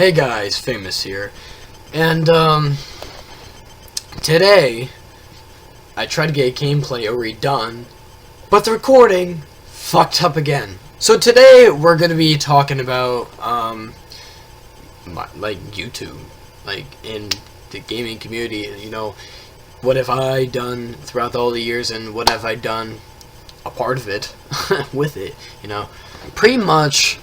Hey guys, Famous here, and today I tried to get a gameplay redone, but the recording fucked up again. So today we're gonna be talking about like YouTube, like in the gaming community. You know, what have I done throughout all the years, and what have I done a part of it with it? You know, pretty much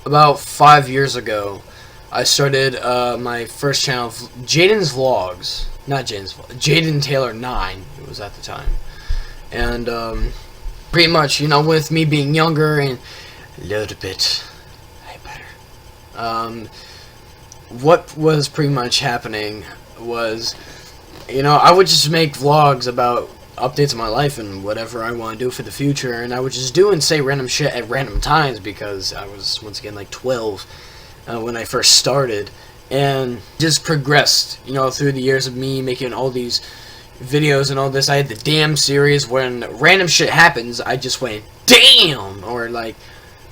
about 5 years ago, I started my first channel, Jaden's Vlogs. Not Jaden's Vlogs, Jaden Taylor 9, it was at the time. And pretty much, you know, with me being younger and a little bit better, what was pretty much happening was, you know, I would just make vlogs about updates of my life and whatever I want to do for the future, and I would just do and say random shit at random times because I was, once again, like 12 when I first started, and just progressed, you know, through the years of me making all these videos and all this. I had the damn series. When random shit happens, I just went damn, or like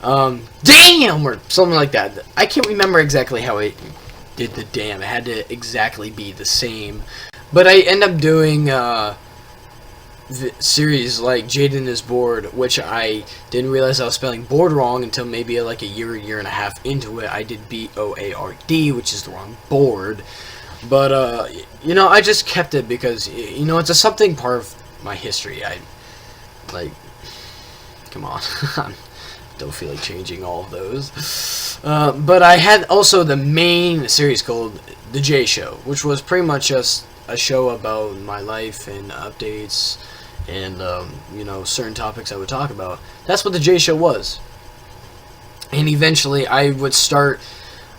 damn, or something like that. I can't remember exactly how I did the damn. It had to exactly be the same, but I end up doing series like Jaden is Bored, which I didn't realize I was spelling bored wrong until maybe like a year and a half into it. I did B-O-A-R-D, which is the wrong board. But you know, I just kept it because, you know, it's a something part of my history. I like, come on. Don't feel like changing all of those. But I had also the main series called The J Show, which was pretty much just a show about my life and updates and you know, certain topics I would talk about. That's what the J Show was. And eventually I would start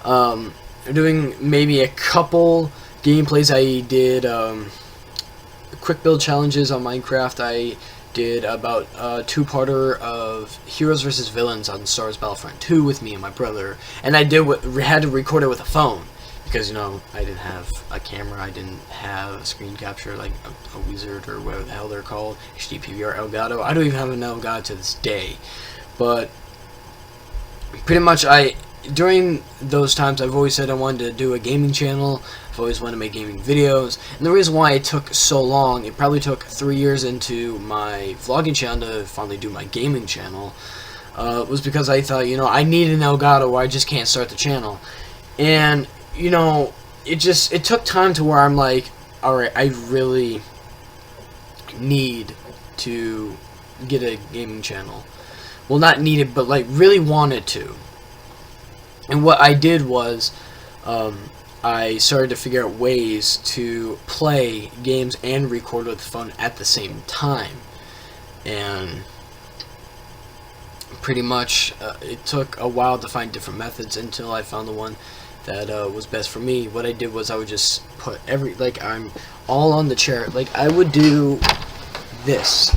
doing maybe a couple gameplays. I did quick build challenges on Minecraft. I did about a two-parter of Heroes vs. Villains on Star Wars Battlefront 2 with me and my brother, and I had to record it with a phone. Because, you know, I didn't have a camera, I didn't have a screen capture like a wizard or whatever the hell they're called, HD PVR Elgato. I don't even have an Elgato to this day. But pretty much during those times, I've always said I wanted to do a gaming channel. I've always wanted to make gaming videos. And the reason why it took so long, it probably took 3 years into my vlogging channel to finally do my gaming channel, was because I thought, you know, I need an Elgato or I just can't start the channel. And you know, it took time to where I'm like, alright, I really need to get a gaming channel. Well, not needed, but like really wanted to. And what I did was, I started to figure out ways to play games and record with the phone at the same time. And pretty much, it took a while to find different methods until I found the one that was best for me. What I did was I would just put I'm all on the chair. Like, I would do this,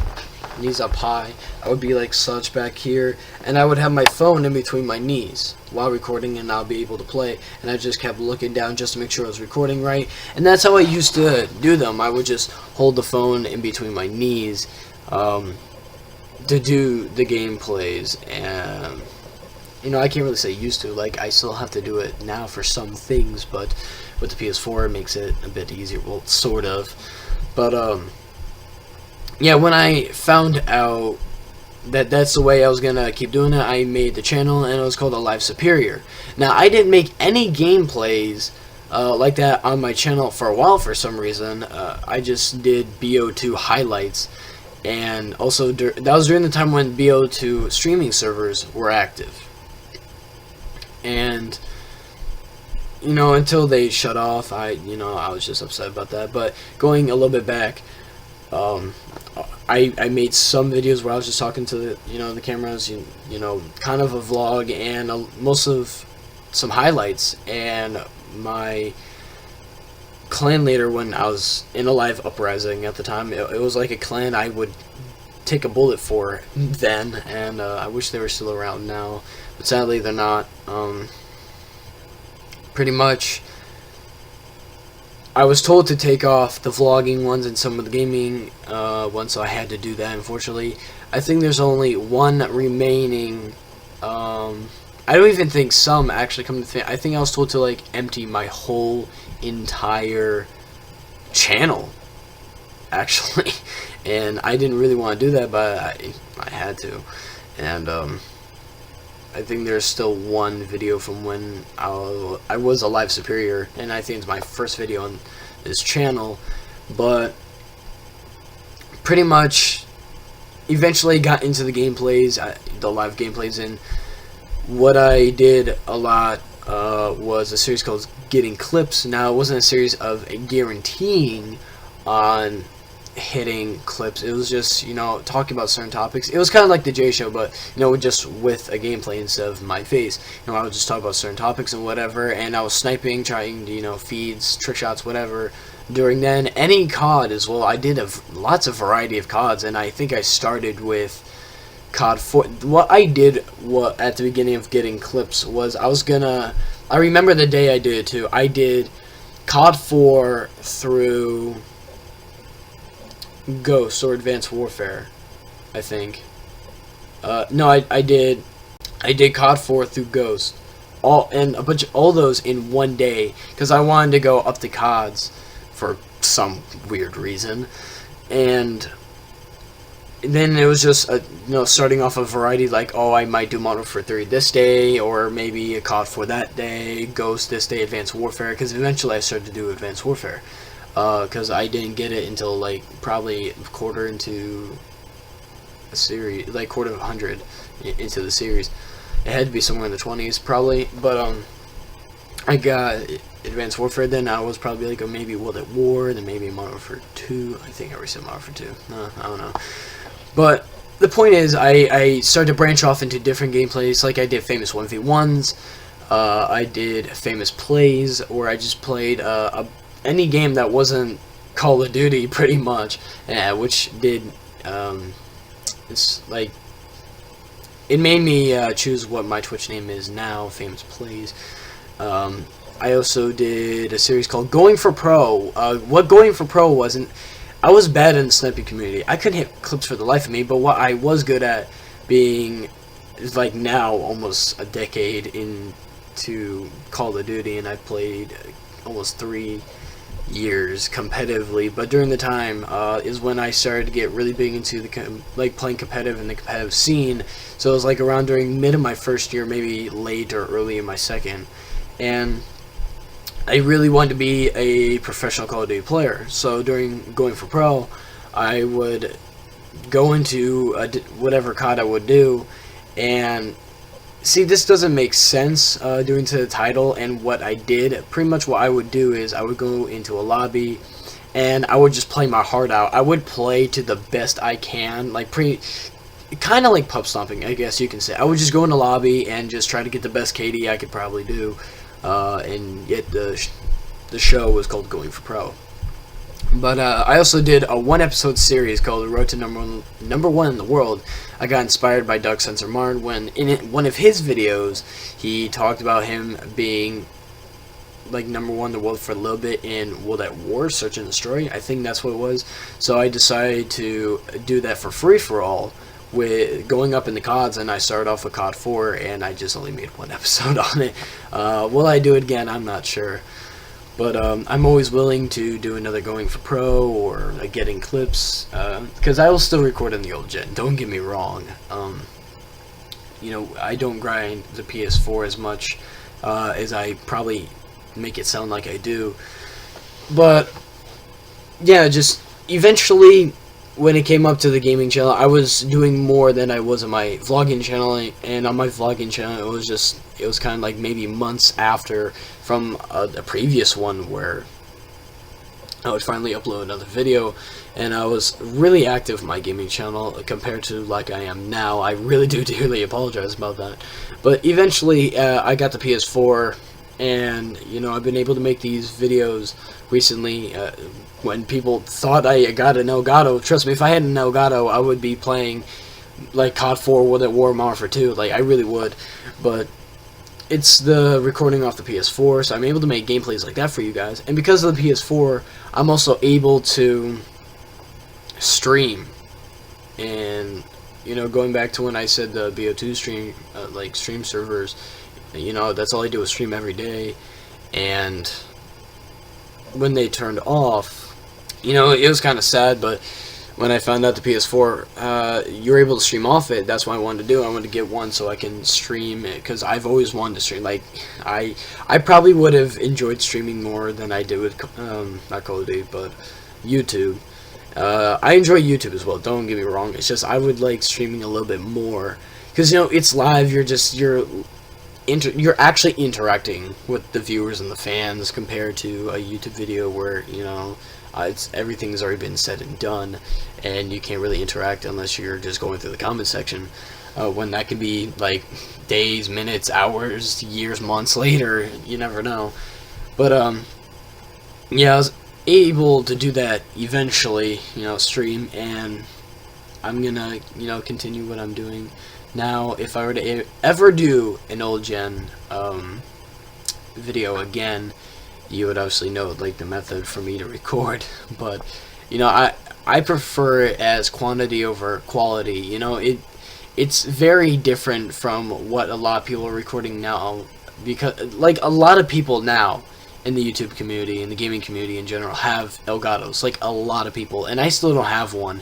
knees up high. I would be like slouched back here, and I would have my phone in between my knees while recording, and I'll be able to play. And I just kept looking down just to make sure I was recording right. And that's how I used to do them. I would just hold the phone in between my knees to do the gameplays. And you know, I can't really say used to, like, I still have to do it now for some things, but with the PS4 it makes it a bit easier, well, sort of. But yeah, when I found out that that's the way I was gonna keep doing it, I made the channel, and it was called Alive Superior. Now, I didn't make any gameplays like that on my channel for a while for some reason. I just did BO2 highlights, and also that was during the time when BO2 streaming servers were active. And, you know, until they shut off, I was just upset about that. But going a little bit back, I made some videos where I was just talking to the cameras, you know, kind of a vlog, and most of some highlights. And my clan leader, when I was in a live uprising at the time, it was like a clan I would take a bullet for then, and I wish they were still around now, but sadly they're not. Pretty much, I was told to take off the vlogging ones and some of the gaming ones, so I had to do that, unfortunately. I think there's only one remaining I don't even think some actually come to think. I think I was told to like empty my whole entire channel, actually, and I didn't really want to do that, but I had to, and I think there's still one video from when I was a live superior, and I think it's my first video on this channel, but pretty much eventually got into the gameplays, the live gameplays, and what I did a lot was a series called Getting Clips. Now, it wasn't a series of guaranteeing on hitting clips. It was just, you know, talking about certain topics. It was kind of like the J Show, but, you know, just with a gameplay instead of my face. You know, I would just talk about certain topics and whatever, and I was sniping, trying to, you know, feeds, trick shots, whatever. During then, any COD as well. I did lots of variety of CODs, and I think I started with COD 4. What I did at the beginning of Getting Clips was I remember the day I did it too. I did COD 4 through Ghost or Advanced Warfare, I think. No, I did COD 4 through Ghost, all those in one day, because I wanted to go up the CODs for some weird reason, and then it was just you know, starting off a variety, like, oh, I might do Modern Warfare 3 this day, or maybe a COD 4 that day, Ghost this day, Advanced Warfare, because eventually I started to do Advanced Warfare, because I didn't get it until like probably a quarter into a series, like quarter of 100 into the series. It had to be somewhere in the 20s probably, but I got Advanced Warfare. Then I was probably like maybe World at War, then maybe Modern Warfare 2. I think I already said Modern Warfare 2. No, I don't know. But the point is, I started to branch off into different gameplays. Like I did famous 1v1s. I did famous plays, where I just played any game that wasn't Call of Duty, pretty much, which did it's like it made me choose what my Twitch name is now, Famous Plays. I also did a series called Going for Pro. What Going for Pro wasn't, I was bad in the sniping community. I couldn't hit clips for the life of me, but what I was good at, being like now almost a decade into Call of Duty, and I played almost 3 years competitively, but during the time is when I started to get really big into the like playing competitive in the competitive scene. So it was like around during mid of my first year, maybe late or early in my second, and I really wanted to be a professional Call of Duty player. So during Going for Pro, I would go into whatever COD I would do, and see, this doesn't make sense due to the title and what I did. Pretty much what I would do is I would go into a lobby and I would just play my heart out. I would play to the best I can, like kind of like pub stomping, I guess you can say. I would just go in the lobby and just try to get the best KD I could probably do, and yet the show was called Going for Pro. But I also did a 1-episode series called Road to Number One in the World. I got inspired by Doug Sensor Martin when in one of his videos he talked about him being like #1 in the world for a little bit in World at War, Search and Destroy. I think that's what it was. So I decided to do that for free for all, with going up in the CODs, and I started off with COD 4, and I just only made 1 episode on it. Will I do it again? I'm not sure. But I'm always willing to do another Going for Pro or Getting Clips, because I will still record on the old gen. Don't get me wrong. You know, I don't grind the PS4 as much as I probably make it sound like I do. But yeah, just eventually, when it came up to the gaming channel, I was doing more than I was on my vlogging channel, and on my vlogging channel, it was kind of like maybe months after from a previous one where I would finally upload another video, and I was really active on my gaming channel compared to like I am now. I really do dearly apologize about that. But eventually, I got the PS4, and you know, I've been able to make these videos recently. When people thought I got an Elgato, trust me, if I had an Elgato, I would be playing like COD 4, World at War, Modern Warfare 2, like I really would. But it's the recording off the PS4, so I'm able to make gameplays like that for you guys. And because of the PS4, I'm also able to stream and, you know, going back to when I said the BO2 stream, like stream servers, you know, that's all I do is stream every day. And when they turned off, you know, it was kind of sad, but when I found out the PS4, you're able to stream off it. That's what I wanted to do. I wanted to get one so I can stream it, because I've always wanted to stream. Like, I probably would have enjoyed streaming more than I did with, not Call of Duty, but YouTube. I enjoy YouTube as well, don't get me wrong. It's just I would like streaming a little bit more, because, you know, it's live. You're actually interacting with the viewers and the fans, compared to a YouTube video where, you know, everything's already been said and done, and you can't really interact unless you're just going through the comment section, when that could be like days, minutes, hours, years, months later. You never know. But yeah, I was able to do that eventually, you know, stream, and I'm gonna, you know, continue what I'm doing now. If I were to ever do an old gen video again, you would obviously know, like, the method for me to record. But, you know, I prefer it as quantity over quality. You know, it's very different from what a lot of people are recording now, because, like, a lot of people now in the YouTube community and the gaming community in general have Elgatos, like a lot of people, and I still don't have one.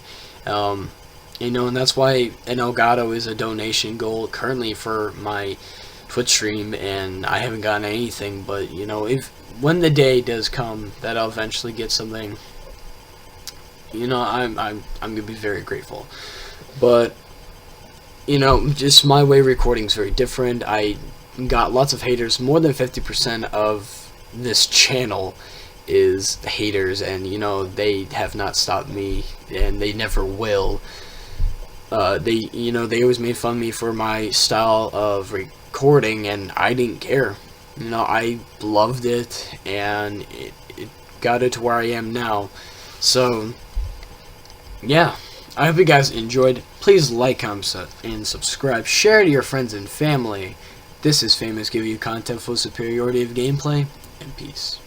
You know, and that's why an Elgato is a donation goal currently for my Twitch stream, and I haven't gotten anything. But, you know, when the day does come that I'll eventually get something, you know, I'm gonna be very grateful. But, you know, just my way of recording is very different. I got lots of haters. More than 50% of this channel is haters, and, you know, they have not stopped me, and they never will. You know, they always made fun of me for my style of recording, and I didn't care. You know, I loved it, and it got it to where I am now. So, yeah, I hope you guys enjoyed. Please like, comment, and subscribe. Share to your friends and family. This is Famous, giving you content full superiority of gameplay, and peace.